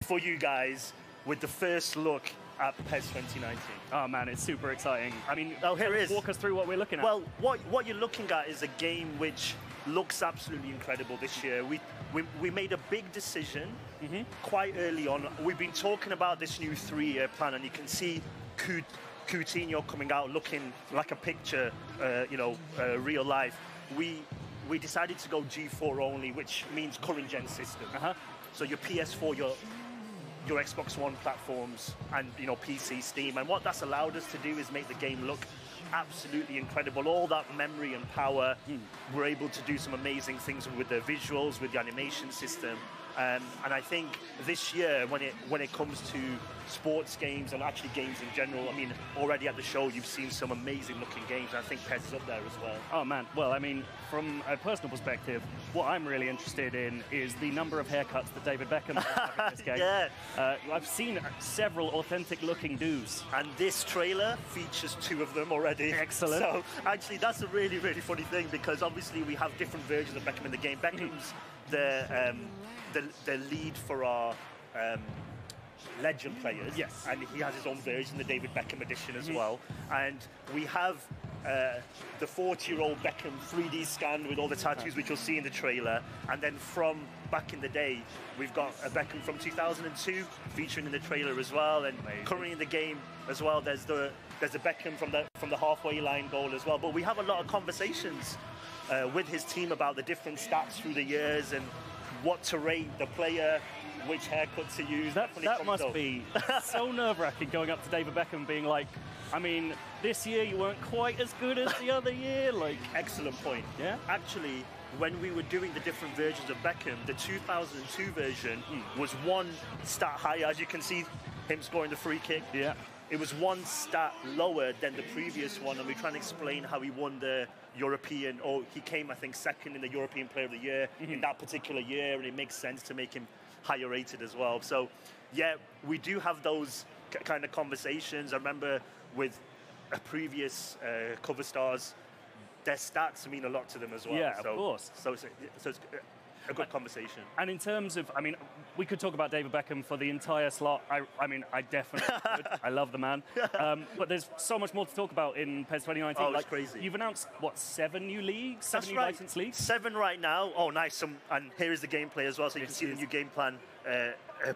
for you guys with the first look at PES 2019. Oh man, it's super exciting. I mean, here it is. Walk us through what we're looking at. Well, what you're looking at is a game which looks absolutely incredible this year. We made a big decision quite early on. We've been talking about this new 3-year plan, and you can see Coutinho coming out looking like a picture, real life. We decided to go G4 only, which means current gen system. So your PS4, your Xbox One platforms, and PC, Steam, and what that's allowed us to do is make the game look absolutely incredible. All that memory and power, we're able to do some amazing things with the visuals, with the animation system, and I think this year, when it comes to sports games and actually games in general, I mean, already at the show you've seen some amazing looking games, and I think PES is up there as well. Oh man, well, I mean, from a personal perspective, what I'm really interested in is the number of haircuts that David Beckham has in this game. Yeah. I've seen several authentic looking do's. And this trailer features 2 of them already. Excellent. So actually that's a really, really funny thing, because obviously we have different versions of Beckham in the game. Beckham's the lead for our legend players. Yes. And he has his own version, the David Beckham edition as well. And we have the 40-year-old Beckham 3D scan with all the tattoos, which you'll see in the trailer. And then from back in the day, we've got a Beckham from 2002 featuring in the trailer as well. And currently in the game as well, there's a Beckham from the halfway line goal as well. But we have a lot of conversations with his team about the different stats through the years and what to rate the player, which haircut to use. That must be so nerve-wracking, going up to David Beckham being like, I mean, this year you weren't quite as good as the other year. Like, excellent point. Yeah. Actually, when we were doing the different versions of Beckham, the 2002 version was 1 stat higher. As you can see, him scoring the free kick. Yeah. It was 1 stat lower than the previous one, and we're trying to explain how he won the European, or he came, I think, 2nd in the European Player of the Year in that particular year, and it makes sense to make him higher rated as well. So, yeah, we do have those kind of conversations. I remember with a previous cover stars, their stats mean a lot to them as well. Yeah, of course. So it's a good conversation. And in terms of, I mean, we could talk about David Beckham for the entire slot. I mean, I definitely could. I love the man. But there's so much more to talk about in PES 2019. Oh, it's crazy. You've announced, what, 7 new leagues? 7 new licensed leagues? 7 right now. Oh, nice. And here is the gameplay as well, so you can see the new game plan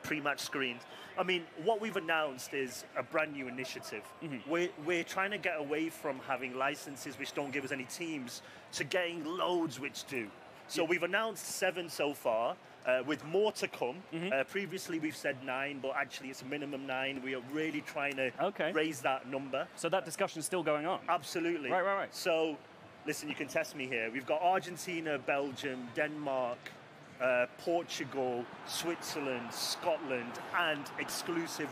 pre-match screen. I mean, what we've announced is a brand new initiative. We're trying to get away from having licenses which don't give us any teams to getting loads which do. So we've announced 7 so far, with more to come. Previously we've said 9, but actually it's a minimum 9. We are really trying to raise that number. So that discussion's still going on? Absolutely. Right. So, listen, you can test me here. We've got Argentina, Belgium, Denmark, Portugal, Switzerland, Scotland, and exclusive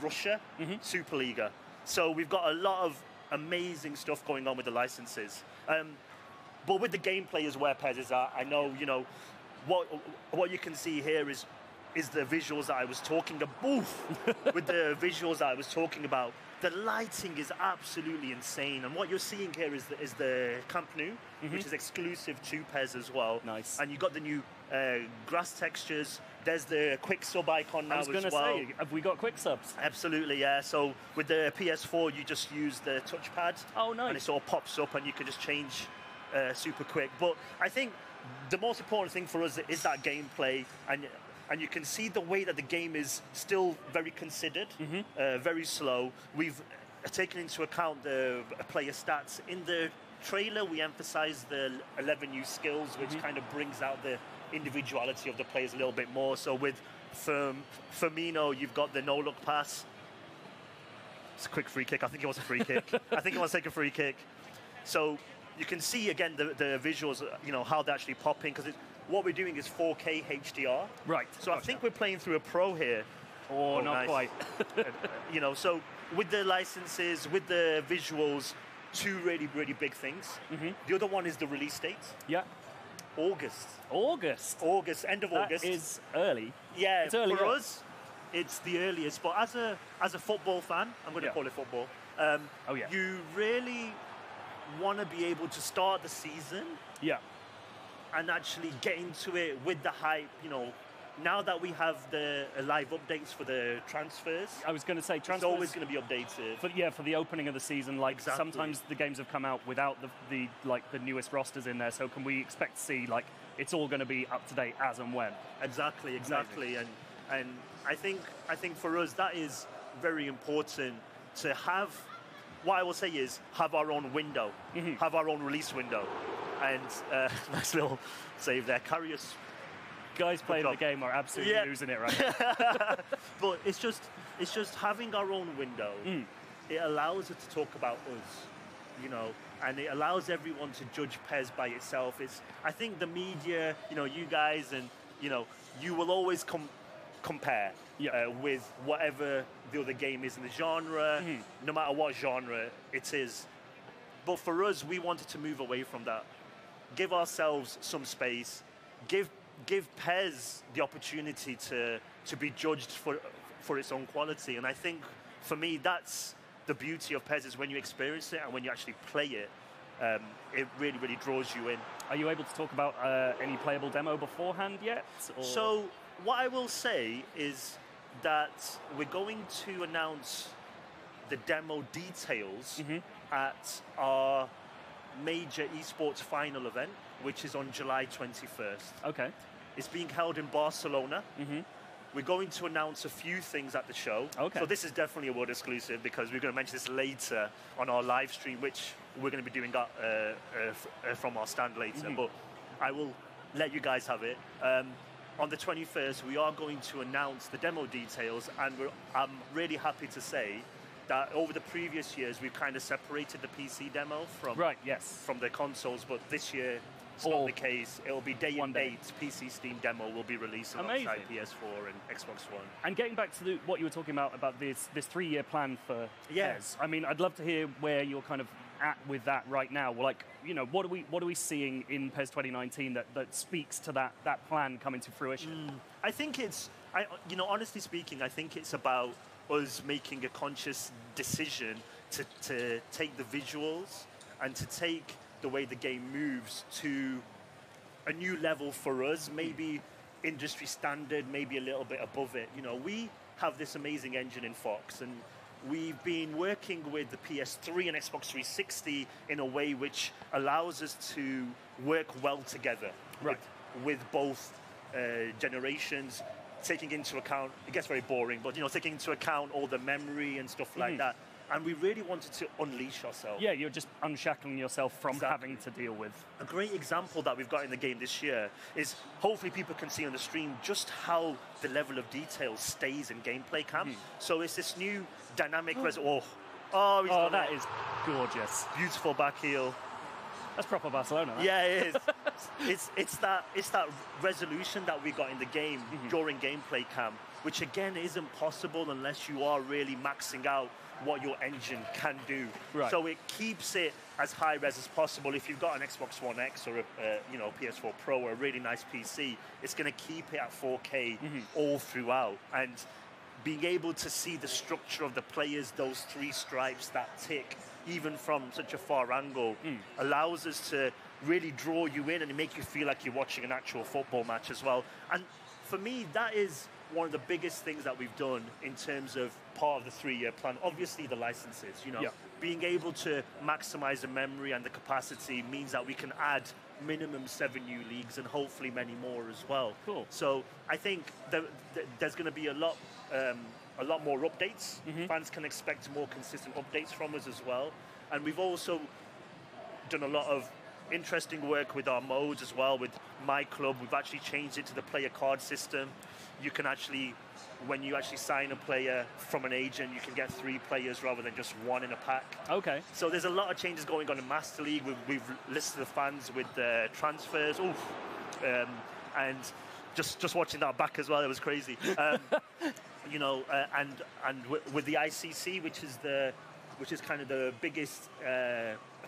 Russia, Superliga. So we've got a lot of amazing stuff going on with the licenses. But with the gameplay is where PES is at. I know, what you can see here is the visuals that I was talking about. With the visuals that I was talking about, the lighting is absolutely insane. And what you're seeing here is the Camp Nou, which is exclusive to PES as well. Nice. And you've got the new grass textures. There's the quick sub icon now as well. I was going to say, have we got quick subs? Absolutely, yeah. So with the PS4, you just use the touchpad. Oh, nice. And it sort of pops up and you can just change super quick. But I think the most important thing for us is that gameplay, and you can see the way that the game is still very considered, very slow. We've taken into account the player stats. In the trailer, we emphasize the 11 new skills, which kind of brings out the individuality of the players a little bit more. So with Firmino, you've got the no-look pass. It's a quick free kick. I think he wants a free kick. I think he wants to take a free kick. So you can see, again, the visuals, how they're actually popping, because what we're doing is 4K HDR. Right. So I think we're playing through a Pro here. Oh, not quite. So with the licenses, with the visuals, 2 really, really big things. The other one is the release date. Yeah. August, end of August. That is early. Yeah, it's early for us, it's the earliest. But as a football fan, I'm going to call it football. You really want to be able to start the season. Yeah. And actually get into it with the hype, now that we have the live updates for the transfers, I was going to say it's transfers. always going to be updated. For the opening of the season, like Exactly. sometimes the games have come out without the newest rosters in there. So can we expect to see like it's all going to be up to date as and when? Exactly. And I think for us that is very important to have. What I will say is have our own window, have our own release window, and nice little save there. Karius. Guys playing the game are absolutely losing it right now. But it's just having our own window. It allows us to talk about us, you know, and it allows everyone to judge PES by itself. I think the media, you know, you guys, and you know, you will always compare with whatever the other game is in the genre, no matter what genre it is. But for us, we wanted to move away from that, give ourselves some space, give PES the opportunity to be judged for its own quality. And I think for me that's the beauty of PES, is when you experience it and when you actually play it, it really, really draws you in. Are you able to talk about any playable demo beforehand yet? Or? So what I will say is that we're going to announce the demo details at our major esports final event, which is on July 21st. Okay. It's being held in Barcelona. We're going to announce a few things at the show. Okay. So this is definitely a world exclusive because we're going to mention this later on our live stream, which we're going to be doing from our stand later. But I will let you guys have it. On the 21st, we are going to announce the demo details, and I'm really happy to say that over the previous years, we've kind of separated the PC demo from the consoles, but this year, it's not the case. It'll be day and date. PC Steam demo will be released alongside PS4 and Xbox One. And getting back to what you were talking about this 3-year plan for PES. I mean, I'd love to hear where you're kind of at with that right now. Well, like, you know, what are we seeing in PES 2019 that speaks to that plan coming to fruition? I think you know, honestly speaking, I think it's about us making a conscious decision to take the visuals and to take the way the game moves to a new level for us, maybe industry standard, maybe a little bit above it. You know, we have this amazing engine in Fox, and we've been working with the PS3 and Xbox 360 in a way which allows us to work well together with both generations, taking into account, it gets very boring, but you know, taking into account all the memory and stuff like that. And we really wanted to unleash ourselves. Yeah, you're just unshackling yourself from having to deal with. A great example that we've got in the game this year is, hopefully people can see on the stream just how the level of detail stays in gameplay cam. So it's this new dynamic that is gorgeous. Beautiful back heel. That's proper Barcelona. Right? Yeah, it is. it's that resolution that we got in the game during gameplay cam, which again isn't possible unless you are really maxing out what your engine can do. So it keeps it as high res as possible. If you've got an Xbox One X or a PS4 Pro or a really nice PC, it's going to keep it at 4K all throughout. And being able to see the structure of the players, those 3 stripes that tick, even from such a far angle, allows us to really draw you in and make you feel like you're watching an actual football match as well. And for me, that is one of the biggest things that we've done in terms of part of the 3-year plan. Obviously the licenses, you know, being able to maximize the memory and the capacity means that we can add minimum 7 new leagues and hopefully many more as well. Cool. So I think there's going to be a lot more updates. Fans can expect more consistent updates from us as well. And we've also done a lot of interesting work with our modes as well. With My Club, we've actually changed it to the player card system. You can actually, when you actually sign a player from an agent, you can get 3 players rather than just 1 in a pack. Okay. So there's a lot of changes going on in Master League. We've listed the fans with transfers. And just watching that back as well, it was crazy. You know, and with the ICC, which is kind of the biggest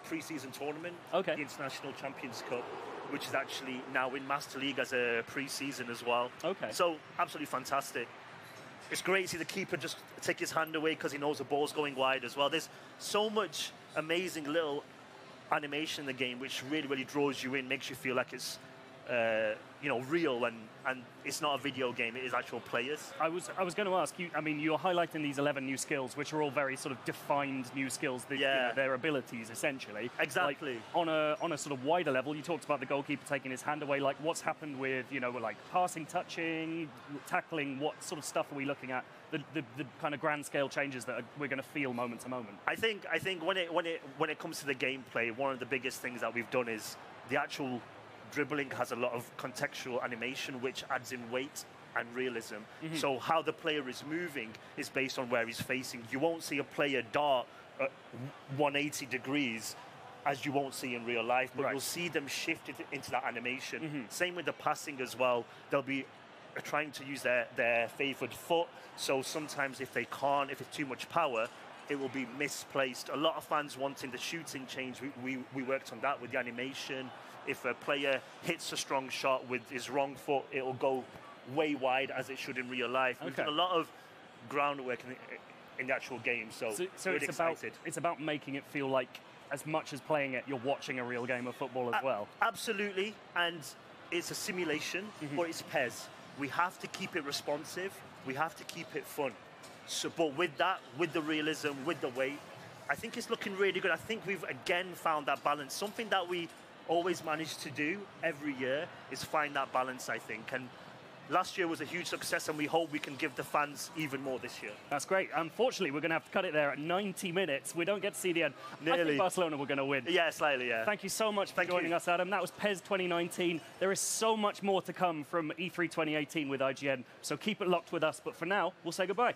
pre-season tournament, the International Champions Cup, which is actually now in Master League as a pre-season as well. Okay. So absolutely fantastic. It's great to see the keeper just take his hand away because he knows the ball's going wide as well. There's so much amazing little animation in the game which really, really draws you in, makes you feel like it's you know, real and it's not a video game, it is actual players. I was going to ask you, I mean, you're highlighting these 11 new skills, which are all very sort of defined new skills, that, you know, their abilities, essentially. Exactly. Like, on a sort of wider level, you talked about the goalkeeper taking his hand away, like what's happened with, you know, like passing, touching, tackling, what sort of stuff are we looking at? The kind of grand scale changes that we're going to feel moment to moment. I think when it comes to the gameplay, one of the biggest things that we've done is the actual dribbling has a lot of contextual animation, which adds in weight and realism. So how the player is moving is based on where he's facing. You won't see a player dart at 180 degrees as you won't see in real life, but you'll see them shift into that animation. Same with the passing as well. They'll be trying to use their favoured foot, so sometimes if they can't, if it's too much power, it will be misplaced. A lot of fans wanting the shooting change. We worked on that with the animation. If a player hits a strong shot with his wrong foot, it will go way wide as it should in real life. We've done a lot of groundwork in the actual game, so really excited. It's about making it feel like, as much as playing it, you're watching a real game of football as well. Absolutely, and it's a simulation, but it's PES. We have to keep it responsive. We have to keep it fun. So, but with that, with the realism, with the weight, I think it's looking really good. I think we've again found that balance. Something that we always manage to do every year is find that balance, I think. And last year was a huge success, and we hope we can give the fans even more this year. That's great. Unfortunately, we're going to have to cut it there at 90 minutes. We don't get to see the end. Nearly. I think Barcelona were going to win. Yeah, slightly, yeah. Thank you so much for joining us, Adam. That was PES 2019. There is so much more to come from E3 2018 with IGN, so keep it locked with us. But for now, we'll say goodbye.